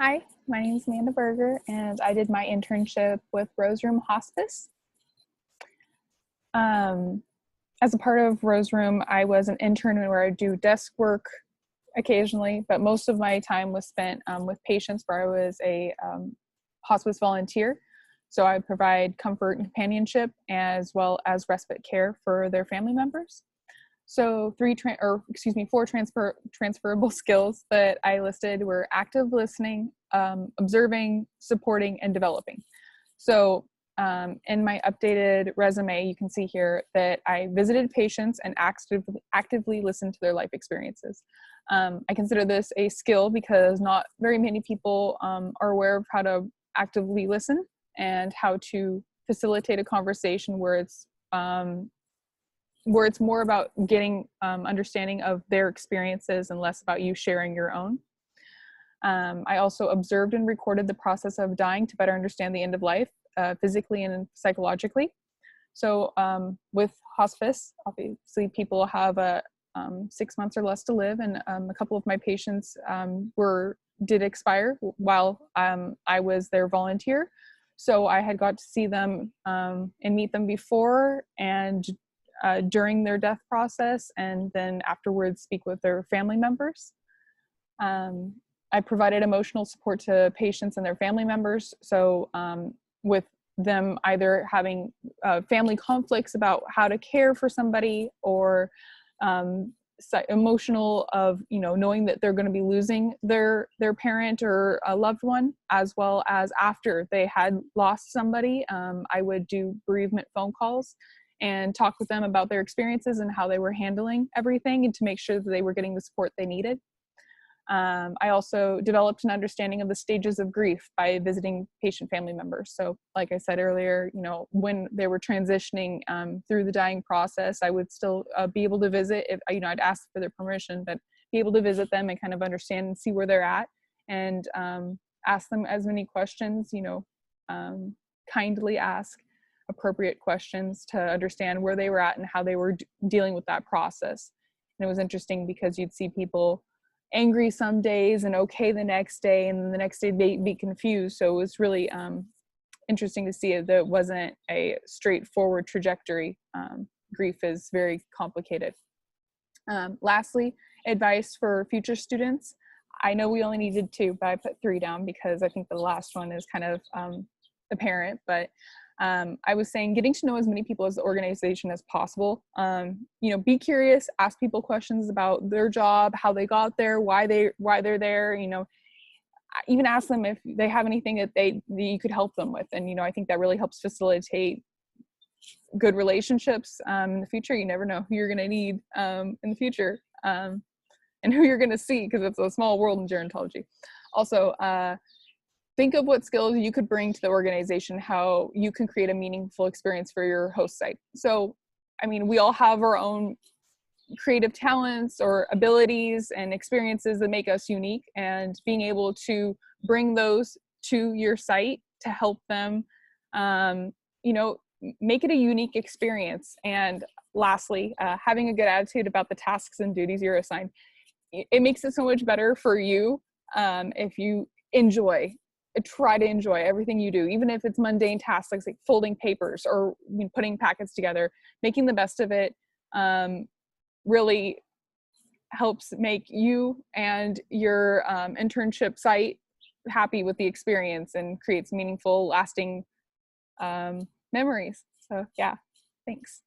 Hi, my name is Amanda Berger, and I did my internship with Rose Room Hospice. Um, as a part of Rose Room, I was an intern where I do desk work occasionally, but most of my time was spent with patients where I was a hospice volunteer. So I provide comfort and companionship as well as respite care for their family members. So four transferable skills that I listed were active listening, observing, supporting, and developing. So in my updated resume, you can see here that I visited patients and actively listened to their life experiences. I consider this a skill because not very many people are aware of how to actively listen and how to facilitate a conversation where it's more about getting understanding of their experiences and less about you sharing your own. I also observed and recorded the process of dying to better understand the end of life, physically and psychologically. So with hospice, obviously people have 6 months or less to live, and a couple of my patients did expire while I was their volunteer. So I had got to see them and meet them before and during their death process, and then afterwards speak with their family members. I provided emotional support to patients and their family members. So with them either having family conflicts about how to care for somebody, or emotional of knowing that they're going to be losing their parent or a loved one, as well as after they had lost somebody. I would do bereavement phone calls and talk with them about their experiences and how they were handling everything, and to make sure that they were getting the support they needed. I also developed an understanding of the stages of grief by visiting patient family members. So like I said earlier, when they were transitioning through the dying process, I would still be able to visit if, I'd ask for their permission, but be able to visit them and kind of understand and see where they're at, and ask them as many questions, kindly ask appropriate questions to understand where they were at and how they were dealing with that process. And it was interesting because you'd see people angry some days and okay the next day, and then the next day they'd be confused. So it was really interesting to see that it wasn't a straightforward trajectory. Grief is very complicated. Lastly, advice for future students. I know we only needed 2, but I put 3 down because I think the last one is kind of apparent, but I was saying getting to know as many people as the organization as possible. Be curious, ask people questions about their job, how they got there, why they're there. Even ask them if they have anything that you could help them with. And I think that really helps facilitate good relationships in the future. You never know who you're going to need in the future, and who you're going to see, because it's a small world in gerontology. Also, think of what skills you could bring to the organization, how you can create a meaningful experience for your host site. So, we all have our own creative talents or abilities and experiences that make us unique, and being able to bring those to your site to help them, make it a unique experience. And lastly, having a good attitude about the tasks and duties you're assigned. It makes it so much better for you if you try to enjoy everything you do, even if it's mundane tasks like folding papers or putting packets together. Making the best of it really helps make you and your internship site happy with the experience, and creates meaningful, lasting memories. So yeah, thanks.